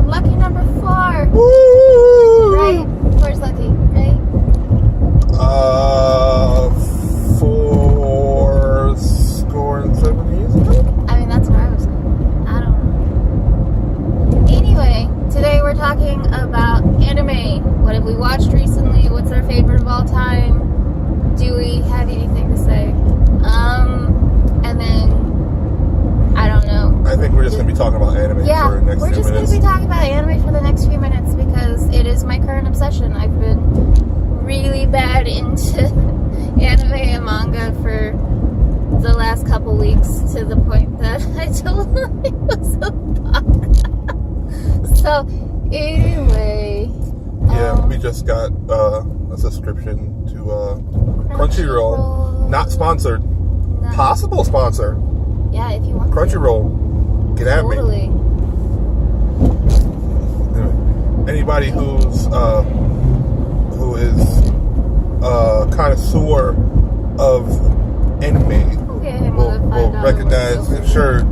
Lucky number 4. Woo! Right? Where's Lucky? Right? 470. I mean, that's what I was saying. I don't know. Anyway, today we're talking about anime. What have we watched recently? What's our favorite of all time? Do we have anything to say? And then, I don't know. I think we're just going to be talking about anime for the next few minutes. Yeah, we're just going to be talking about anime for the next few minutes because it is my current obsession. I've been really bad into anime and manga for the last couple weeks to the point that I told them it was a bug. So, anyway. Yeah, we just got a subscription to Crunchyroll. Not sponsored. No. Possible sponsor. Yeah, if you want Crunchyroll. Get at me. Totally. Anybody who is connoisseur of anime will recognize the shirt.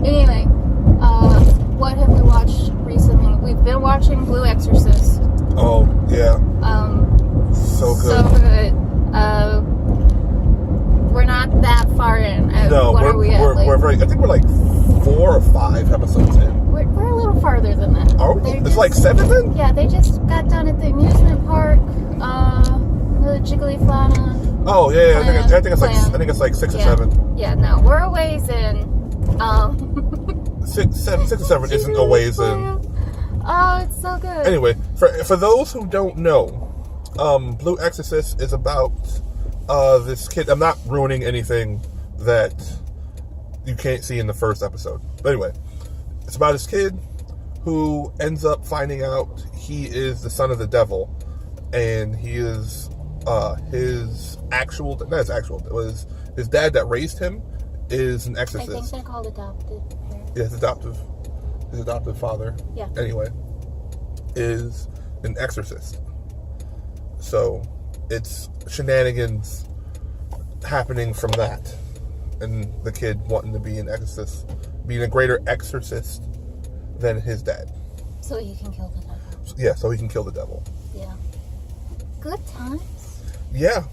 Anyway, what have we watched recently? We've been watching Blue Exorcist. Oh yeah. So good. So good. We're not that far in. No, what are we at? We're very. I think we're like 4 or 5 episodes in. We're a little farther than that. Are we? It's like 7 then? Yeah, they just got done at the amusement park. The Jigglyflana. Oh yeah, I think it's like 6 or 7. Yeah, no, we're a ways in. 6 or 7 isn't a ways in. Oh, it's so good. Anyway, for those who don't know, Blue Exorcist is about this kid. I'm not ruining anything that you can't see in the first episode. But anyway, it's about this kid who ends up finding out he is the son of the devil, and he is his dad that raised him is an exorcist. I think they're called adopted parents. Yeah, his adoptive father. Yeah. Anyway, is an exorcist. So it's shenanigans happening from that, and the kid wanting to be an exorcist, being a greater exorcist than his dad. So he can kill the devil. Yeah, so he can kill the devil. Yeah. Good times. Yeah,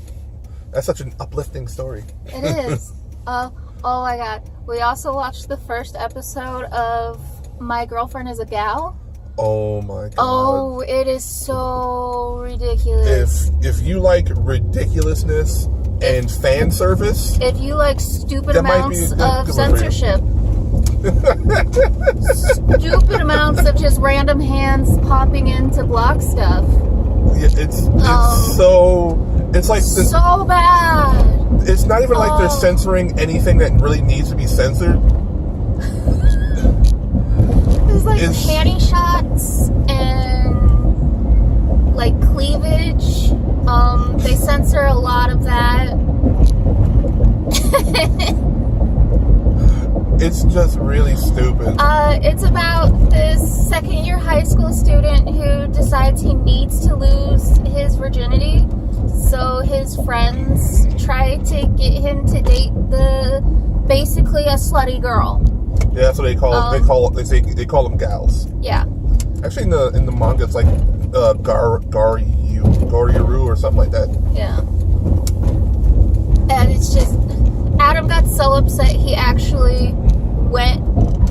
that's such an uplifting story. It is. Oh my god. We also watched the first episode of My Girlfriend is a Gal. Oh my god. Oh, it is so ridiculous. If you like ridiculousness and fan service, if you like stupid amounts of censorship, stupid amounts of just random hands popping in to block stuff. Yeah, it's like so bad. It's not even like they're censoring anything that really needs to be censored. There's like panty shots and like cleavage. They censor a lot of that. It's just really stupid. It's about this second-year high school student who decides he needs to lose his virginity. So his friends try to get him to date basically a slutty girl. Yeah, that's what they call they call them gals. Yeah. Actually, in the manga, it's like Garyaru or something like that. Yeah. And it's just, Adam got so upset he actually went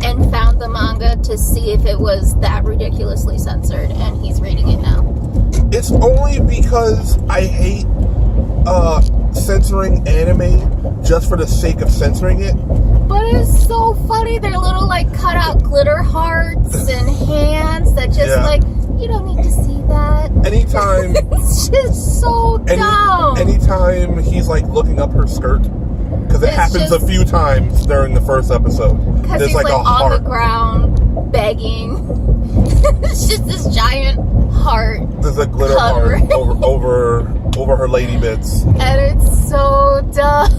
and found the manga to see if it was that ridiculously censored, and he's reading it now. It's only because I hate censoring anime just for the sake of censoring it. But it's so funny. They're little like cut out glitter hearts and hands that just like, you don't need to see that. Anytime it's just so dumb. Anytime he's like looking up her skirt, because it happens a few times during the first episode. Because he's like on the ground begging. It's just this giant heart. There's a glitter heart over her lady bits. And it's so dumb.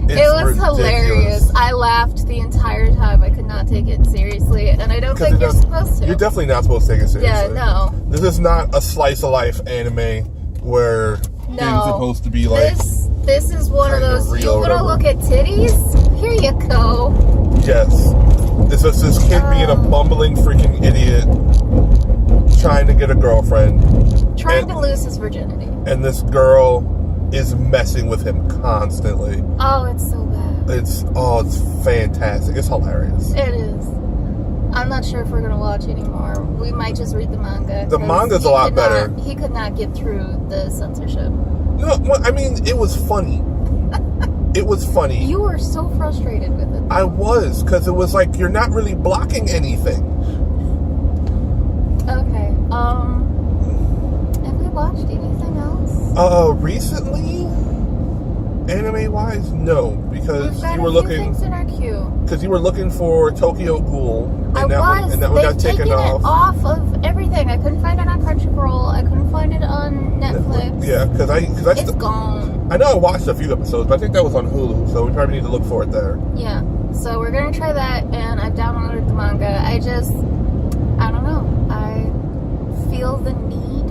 It was ridiculous. Hilarious. I laughed the entire time. I could not take it seriously, and I don't think you're supposed to. You're definitely not supposed to take it seriously. Yeah, no. This is not a slice of life anime where things are supposed to be like. This is one of those. You want to look at titties? Here you go. Yes. It's just this kid being a bumbling freaking idiot, trying to get a girlfriend. Trying to lose his virginity. And this girl is messing with him constantly. Oh, it's so bad. It's fantastic. It's hilarious. It is. I'm not sure if we're gonna watch anymore. We might just read the manga. The manga's a lot better. He could not get through the censorship. No, I mean, it was funny. It was funny. You were so frustrated with it. I was, because it was like, you're not really blocking anything. Okay. Have we watched anything else? Recently? Anime-wise, no. Because you were looking... things in our queue. Because you were looking for Tokyo Ghoul. And that one They've got taken off. It off of everything. I couldn't find it on Crunchyroll. I couldn't find it on Netflix. Yeah, because it's gone. I know I watched a few episodes, but I think that was on Hulu, so we probably need to look for it there. Yeah, so we're gonna try that, and I've downloaded the manga. I don't know. I feel the need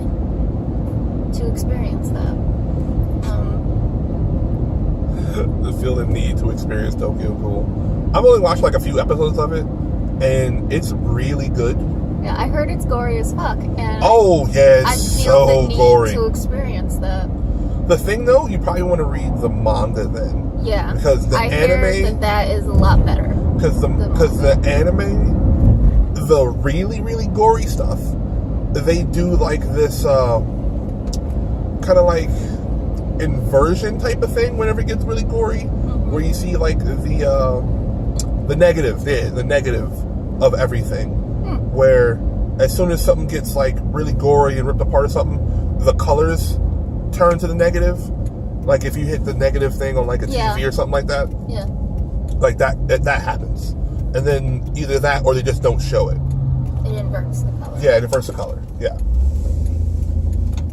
to experience that. I feel the need to experience Tokyo Ghoul. I've only watched like a few episodes of it, and it's really good. Yeah, I heard it's gory as fuck, and oh yeah, it's I feel so the need gory to experience that. The thing though, you probably want to read the manga then. Yeah, because the anime hear that is a lot better. Because the anime, the really really gory stuff, they do like this kind of like inversion type of thing whenever it gets really gory, where you see like the negative of everything, where as soon as something gets like really gory and ripped apart or something, the colors turn to the negative. Like if you hit the negative thing on like a TV or something like that, like that happens, and then either that or they just don't show it. It inverts the color. Yeah, it inverts the color. Yeah.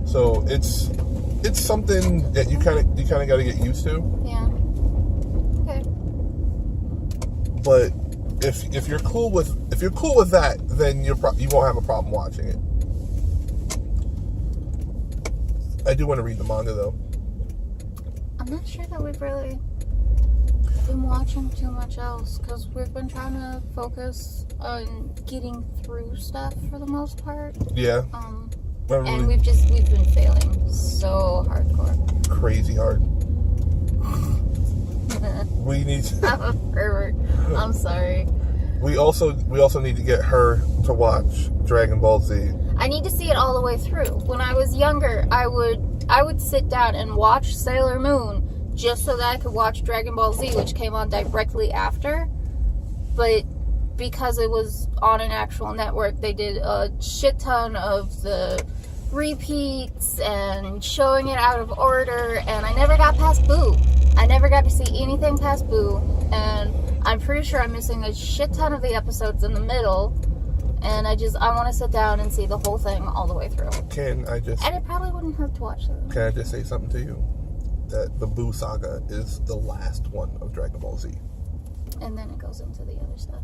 So it's something that you kind of got to get used to. Yeah. Okay. But if you're cool with that, then you won't have a problem watching it. I do want to read the manga though. I'm not sure that we've really been watching too much else because we've been trying to focus on getting through stuff for the most part. Yeah. And we've been failing so hardcore. Crazy hard. We need to... I'm a pervert. I'm sorry. We also need to get her to watch Dragon Ball Z. I need to see it all the way through. When I was younger, I would sit down and watch Sailor Moon just so that I could watch Dragon Ball Z, which came on directly after. But because it was on an actual network, they did a shit ton of the repeats and showing it out of order, and I never got past Boo. I never got to see anything past Boo, and I'm pretty sure I'm missing a shit ton of the episodes in the middle, and I want to sit down and see the whole thing all the way through. And it probably wouldn't hurt to watch it. Can I just say something to you? That the Boo saga is the last one of Dragon Ball Z. And then it goes into the other stuff.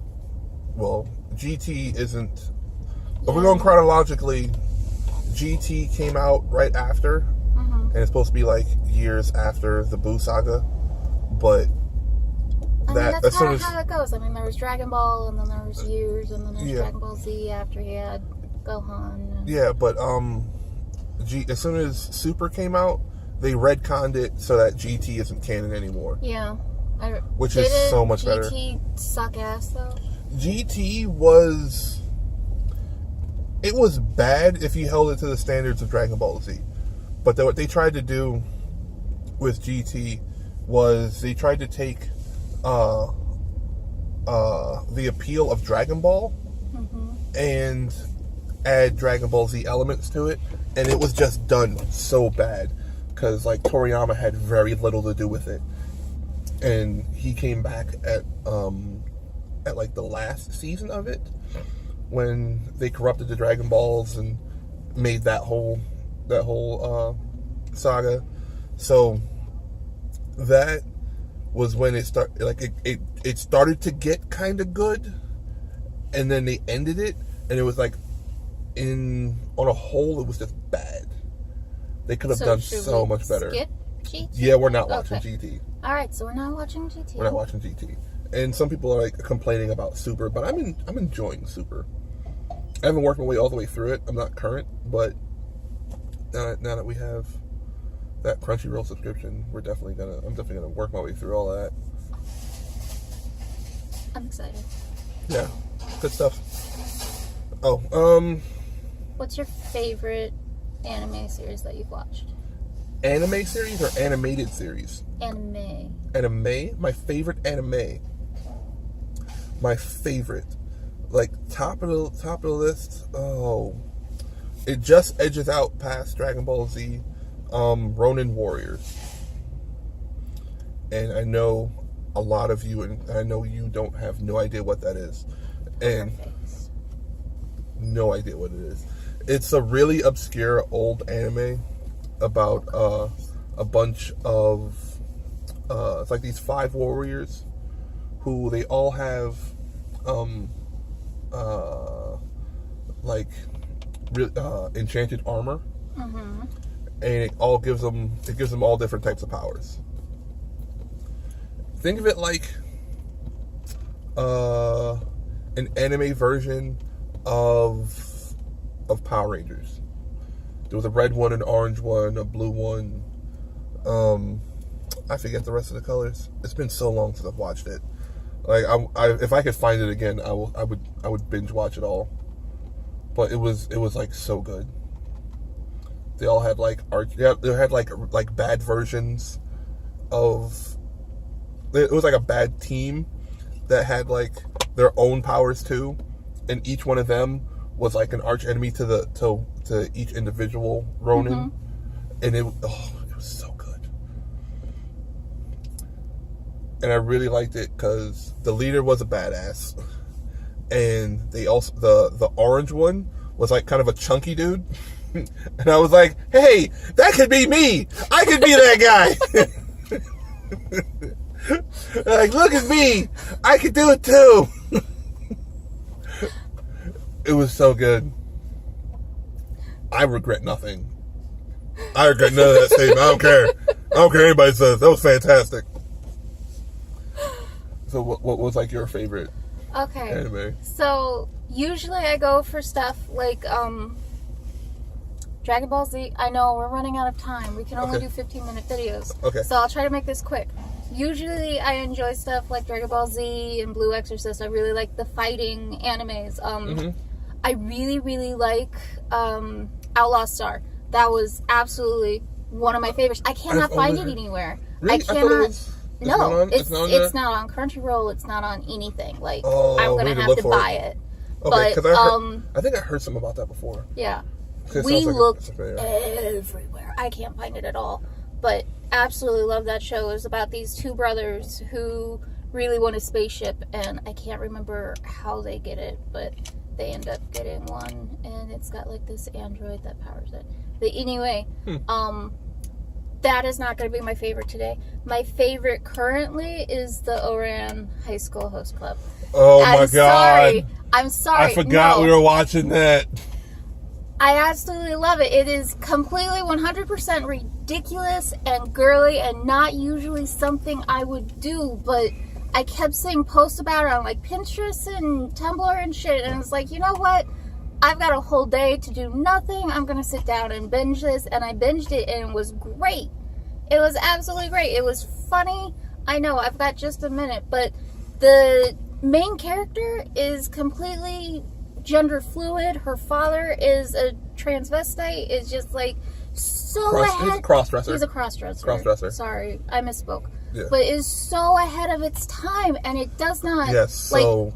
Well, GT isn't... If we're going chronologically, GT came out right after, and it's supposed to be like years after the Boo saga, but that's kind of how it goes. I mean, there was Dragon Ball, and then there was years, and then there was Dragon Ball Z after he had Gohan. Yeah, but as soon as Super came out, they retconned it so that GT isn't canon anymore. Yeah. Which is so much better. GT suck ass, though? GT was... It was bad if you held it to the standards of Dragon Ball Z. But what they tried to do with GT was they tried to take the appeal of Dragon Ball and add Dragon Ball Z elements to it. And it was just done so bad. Because like Toriyama had very little to do with it. And he came back at like the last season of it, when they corrupted the Dragon Balls and made that whole saga. So that was when it started. Like it started to get kind of good, and then they ended it, and it was like on a whole, it was just bad. They could have done so much better. Skip GT? Yeah, we're not watching GT. All right, so we're not watching GT. We're not watching GT. And some people are like complaining about Super, but I'm enjoying Super. I haven't worked my way all the way through it. I'm not current, but now that we have that Crunchyroll subscription, I'm definitely gonna work my way through all of that. I'm excited. Yeah, good stuff. Oh, what's your favorite anime series that you've watched? Anime series or animated series? Anime. Anime? My favorite anime. My favorite. Like, top of the list. Oh. It just edges out past Dragon Ball Z. Ronin Warriors. And I know a lot of you, and I know you don't have no idea what that is. And no idea what it is. It's a really obscure old anime about a bunch of it's like these 5 warriors who they all have enchanted armor, and it gives them all different types of powers. Think of it like an anime version of Power Rangers. There was a red one, an orange one, a blue one. I forget the rest of the colors. It's been so long since I've watched it. Like, if I could find it again, I would binge watch it all. But it was like so good. They all had like they had like bad versions of. It was like a bad team that had like their own powers too, and each one of them was like an arch enemy to each individual Ronin, and it was so good. And I really liked it because the leader was a badass, and they also the orange one was like kind of a chunky dude, and I was like, hey, that could be me. I could be that guy. Like, look at me. I could do it too. It was so good. I regret nothing. I regret none of that statement. I don't care. I don't care what anybody says. That was fantastic. So what was like your favorite anime? So usually I go for stuff like Dragon Ball Z. I know we're running out of time. We can only do 15-minute videos. Okay. So I'll try to make this quick. Usually I enjoy stuff like Dragon Ball Z and Blue Exorcist. I really like the fighting animes. I really, really like Outlaw Star. That was absolutely one of my favorites. I cannot find it anywhere. Really? I cannot. It's not on Crunchyroll. It's not on anything. Like, I'm going to have to buy it. Okay, but I think I heard something about that before. Yeah. We looked everywhere. I can't find it at all. But absolutely love that show. It was about these 2 brothers who really want a spaceship, and I can't remember how they get it, but they end up getting one, and it's got like this android that powers it. But anyway, that is not going to be my favorite today. My favorite currently is the Oran High School Host Club. Oh my God. I'm sorry. I forgot we were watching that. I absolutely love it. It is completely 100% ridiculous and girly and not usually something I would do, but I kept seeing posts about it on like Pinterest and Tumblr and shit, and it's like, you know what? I've got a whole day to do nothing. I'm going to sit down and binge this, and I binged it, and it was great. It was absolutely great. It was funny. I know, I've got just a minute, but the main character is completely gender fluid. Her father is a transvestite. Is just like so ahead. He's a cross-dresser. He's a cross-dresser. Cross-dresser. Sorry, I misspoke. Yeah. But it is so ahead of its time, and it does not. Yes, it's so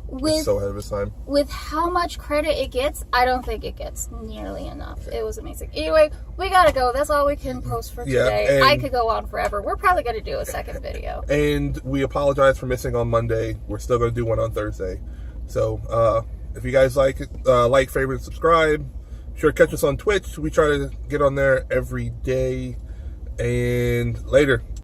ahead of its time. With how much credit it gets, I don't think it gets nearly enough. It was amazing. Anyway, we gotta go. That's all we can post for today. I could go on forever. We're probably gonna do a second video. And we apologize for missing on Monday. We're still gonna do one on Thursday. So if you guys like it, favorite, subscribe. Sure, catch us on Twitch. We try to get on there every day. And later.